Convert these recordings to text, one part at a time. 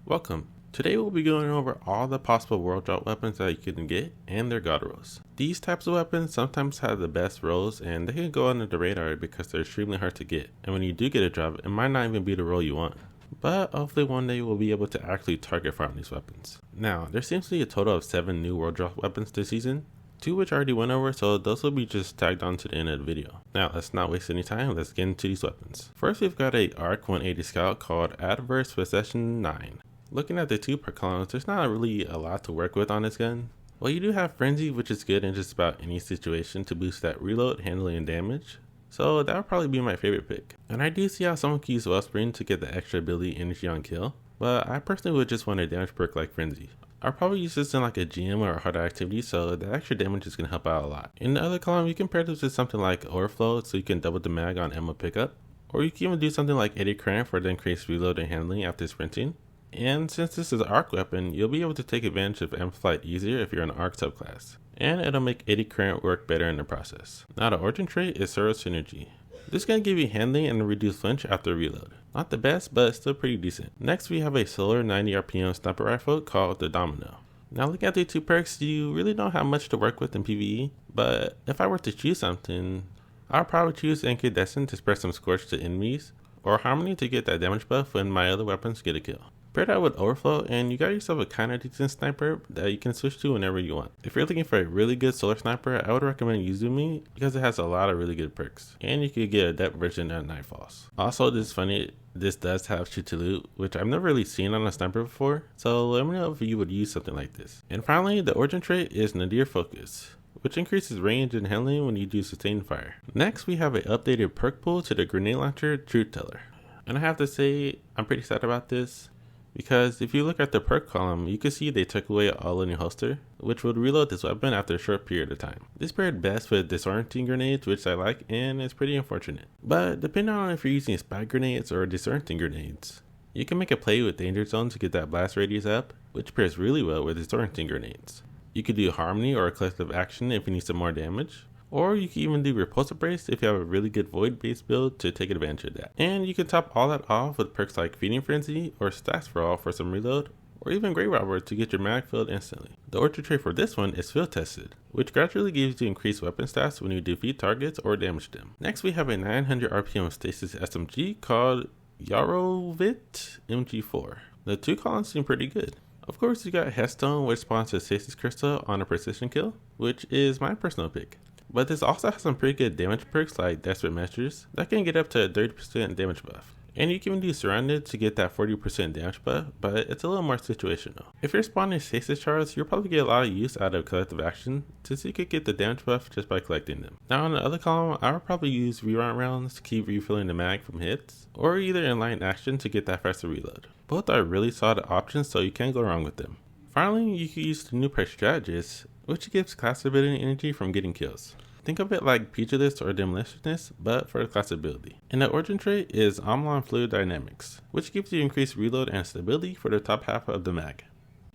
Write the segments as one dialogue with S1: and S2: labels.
S1: Welcome. Today we'll be going over all the possible world drop weapons that you can get and their god rolls. These types of weapons sometimes have the best rolls and they can go under the radar because they're extremely hard to get, and when you do get a drop, it might not even be the roll you want. But hopefully one day we'll be able to actually target farm these weapons. Now, there seems to be a total of 7 new world drop weapons this season, 2 which I already went over, so those will be just tagged on to the end of the video. Now, let's not waste any time, let's get into these weapons. First, we've got a ARC 180 Scout called Adverse Possession 9. Looking at the 2 per columns, there's not really a lot to work with on this gun. Well, you do have Frenzy, which is good in just about any situation to boost that reload, handling, and damage. So that would probably be my favorite pick. And I do see how someone can use Wellspring to get the extra ability energy on kill, but I personally would just want a damage perk like Frenzy. I'll probably use this in like a GM or a harder activity, so the extra damage is going to help out a lot. In the other column, you can pair this with something like Overflow, so you can double the mag on ammo pickup. Or you can even do something like Eddy Current for the increased reload and handling after sprinting. And since this is an arc weapon, you'll be able to take advantage of Amplified easier if you're an arc subclass. And it'll make Eddy Current work better in the process. Now the origin trait is Soro Synergy. This is going to give you handling and reduce flinch after reload. Not the best, but still pretty decent. Next we have a solar 90 RPM sniper rifle called the Domino. Now looking at the 2 perks, you really don't have much to work with in PvE, but if I were to choose something, I'll probably choose Incandescent to spread some scorch to enemies, or Harmony to get that damage buff when my other weapons get a kill. Pair that with Overflow and you got yourself a kinda decent sniper that you can switch to whenever you want. If you're looking for a really good solar sniper, I would recommend Yuzumi because it has a lot of really good perks. And you could get a depth version at Nightfalls. Also, this is funny, this does have shoot to loot, which I've never really seen on a sniper before, so let me know if you would use something like this. And finally, the origin trait is Nadir Focus, which increases range and handling when you do sustained fire. Next, we have an updated perk pool to the grenade launcher Truth Teller. And I have to say, I'm pretty sad about this, because if you look at the perk column, you can see they took away all in your holster, which would reload this weapon after a short period of time. This paired best with disorienting grenades, which I like, and it's pretty unfortunate. But depending on if you're using spike grenades or disorienting grenades, you can make a play with Danger Zone to get that blast radius up, which pairs really well with disorienting grenades. You could do Harmony or a collective action if you need some more damage. Or you can even do Repulsive Brace if you have a really good Void based build to take advantage of that. And you can top all that off with perks like Feeding Frenzy or Stats for All for some reload, or even Grave Robber to get your mag filled instantly. The origin trait for this one is Field Tested, which gradually gives you increased weapon stats when you defeat targets or damage them. Next we have a 900 RPM Stasis SMG called Yarovit MG4. The 2 columns seem pretty good. Of course you got Headstone, which spawns a Stasis Crystal on a precision kill, which is my personal pick. But this also has some pretty good damage perks like Desperate Measures that can get up to a 30% damage buff. And you can even do Surrounded to get that 40% damage buff, but it's a little more situational. If you're spawning Stasis Shards, you'll probably get a lot of use out of Collective Action since you could get the damage buff just by collecting them. Now on the other column, I would probably use Rerun rounds to keep refilling the mag from hits, or either Enlightened Action to get that faster reload. Both are really solid options, so you can't go wrong with them. Finally, you can use the new perk Strategist, which gives class ability energy from getting kills. Think of it like Pugilist or Demolitionist, but for the class ability. And the origin trait is Omlon Fluid Dynamics, which gives you increased reload and stability for the top half of the mag.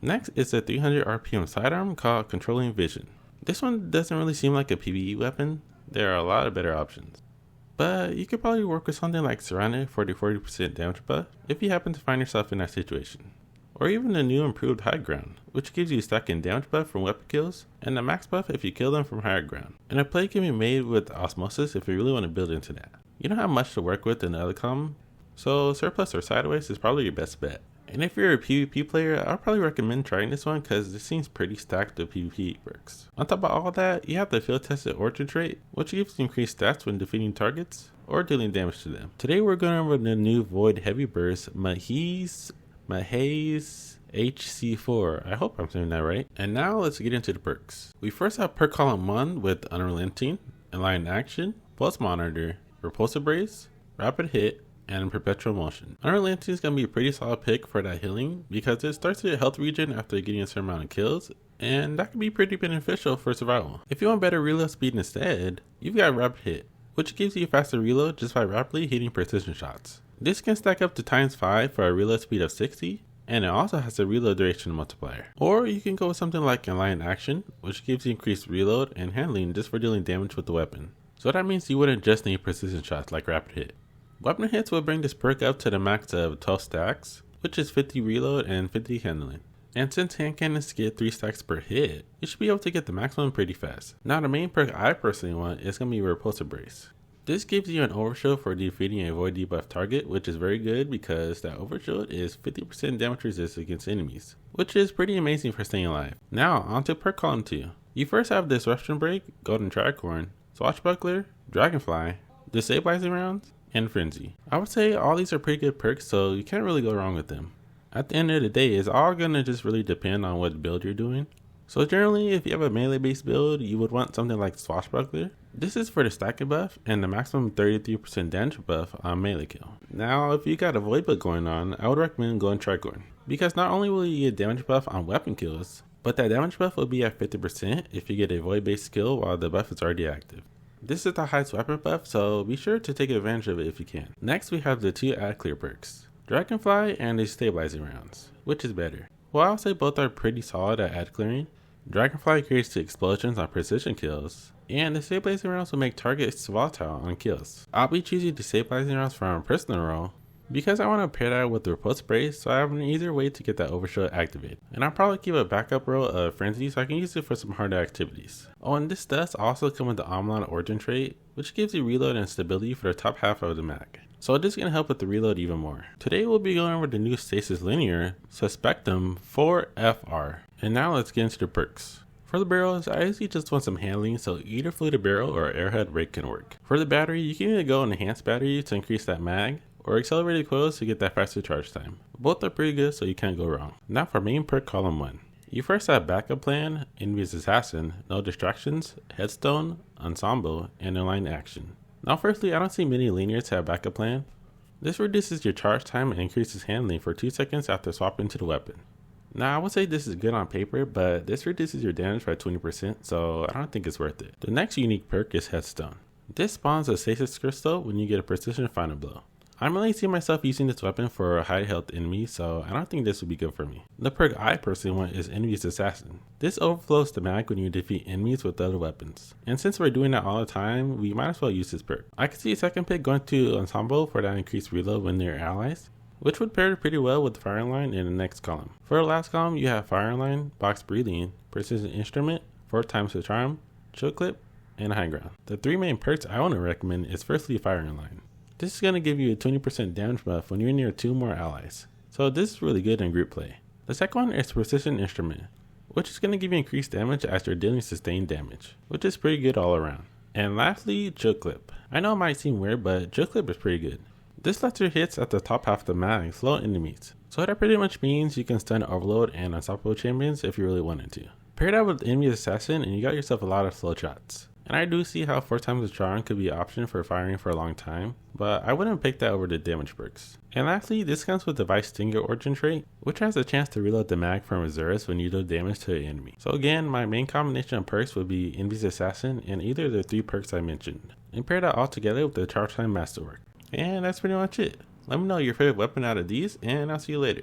S1: Next is a 300 RPM sidearm called Controlling Vision. This one doesn't really seem like a PvE weapon, there are a lot of better options. But you could probably work with something like Surrounded for the 40% damage buff if you happen to find yourself in that situation. Or even the new improved High Ground, which gives you stacking damage buff from weapon kills, and a max buff if you kill them from higher ground. And a play can be made with Osmosis if you really want to build into that. You don't have much to work with in the other column, so Surplus or Sideways is probably your best bet. And if you're a PvP player, I'll probably recommend trying this one because it seems pretty stacked with PvP perks. On top of all that, you have the Field Tested Origin trait, which gives you increased stats when defeating targets or dealing damage to them. Today we're going over the new Void Heavy Burst Mahaze HC4. I hope I'm saying that right. And now let's get into the perks. We first have perk column 1 with Unrelenting, Enlightened Action, Pulse Monitor, Repulsive Brace, Rapid Hit, and Perpetual Motion. Unrelenting is going to be a pretty solid pick for that healing because it starts your health regen after getting a certain amount of kills, and that can be pretty beneficial for survival. If you want better reload speed instead, you've got Rapid Hit, which gives you faster reload just by rapidly hitting precision shots. This can stack up to ×5 for a reload speed of 60, and it also has a reload duration multiplier. Or you can go with something like Enlightened Action, which gives you increased reload and handling just for dealing damage with the weapon. So that means you wouldn't just need precision shots like Rapid Hit. Weapon hits will bring this perk up to the max of 12 stacks, which is 50 reload and 50 handling. And since hand cannons get 3 stacks per hit, you should be able to get the maximum pretty fast. Now the main perk I personally want is going to be Repulsive Brace. This gives you an overshield for defeating a void debuff target, which is very good because that overshield is 50% damage resist against enemies, which is pretty amazing for staying alive. Now onto perk column 2. You first have Disruption Break, Golden Tricorn, Swashbuckler, Dragonfly, Destabilizing Rounds, and Frenzy. I would say all these are pretty good perks, so you can't really go wrong with them. At the end of the day, it's all going to just really depend on what build you're doing. So generally, if you have a melee based build, you would want something like Swashbuckler. This is for the stacking buff and the maximum 33% damage buff on melee kill. Now, if you got a void build going on, I would recommend going Tricorn, because not only will you get damage buff on weapon kills, but that damage buff will be at 50% if you get a void based skill while the buff is already active. This is the highest weapon buff, so be sure to take advantage of it if you can. Next, we have the 2 add clear perks, Dragonfly and the Stabilizing Rounds. Which is better? Well, I'll say both are pretty solid at ad clearing. Dragonfly creates the explosions on precision kills, and the Stabilizing Rounds will make targets volatile on kills. I'll be choosing the Stabilizing Rounds from personal roll because I want to pair that with the Repulsive Brace, so I have an easier way to get that overshield activated. And I'll probably keep a backup roll of Frenzy so I can use it for some harder activities. Oh, and this does also come with the Omlon Origin trait, which gives you reload and stability for the top half of the mag. So this is going to help with the reload even more. Today we'll be going over the new Stasis Linear Suspectum 4FR. And now let's get into the perks. For the barrels, I usually just want some handling, so either Fluted Barrel or Airhead Rake can work. For the battery, you can either go Enhanced Battery to increase that mag, or Accelerated Coils to get that faster charge time. Both are pretty good, so you can't go wrong. Now for main perk column 1. You first have Backup Plan, Envious Assassin, No Distractions, Headstone, Ensemble, and Align Action. Now firstly, I don't see many linears have Backup Plan. This reduces your charge time and increases handling for 2 seconds after swapping to the weapon. Now I would say this is good on paper, but this reduces your damage by 20%, so I don't think it's worth it. The next unique perk is Headstone. This spawns a Stasis Crystal when you get a Precision Final Blow. I'm really seeing myself using this weapon for high health enemies, so I don't think this would be good for me. The perk I personally want is Envious Assassin. This overflows the mag when you defeat enemies with other weapons. And since we're doing that all the time, we might as well use this perk. I could see a second pick going to Ensemble for that increased reload when they're allies, which would pair pretty well with Firing Line in the next column. For the last column, you have Firing Line, Box Breathing, Precision Instrument, 4 times the Charm, Chill Clip, and High Ground. The 3 main perks I want to recommend is firstly Firing Line. This is going to give you a 20% damage buff when you're near 2 more allies, so this is really good in group play. The second one is Precision Instrument, which is going to give you increased damage as you're dealing sustained damage, which is pretty good all around. And lastly, Chill Clip. I know it might seem weird, but Chill Clip is pretty good. This lets your hits at the top half of the mag slow enemies, so that pretty much means you can stun Overload and Unstoppable Champions if you really wanted to. Pair that with Envious Assassin and you got yourself a lot of slow shots. And I do see how 4 times the Charm could be an option for firing for a long time, but I wouldn't pick that over the damage perks. And lastly, this comes with the Vice Stinger Origin trait, which has a chance to reload the mag from reserves when you do damage to an enemy. So again, my main combination of perks would be Envious Assassin and either of the 3 perks I mentioned, and pair that all together with the Charge Time Masterwork. And that's pretty much it. Let me know your favorite weapon out of these, and I'll see you later.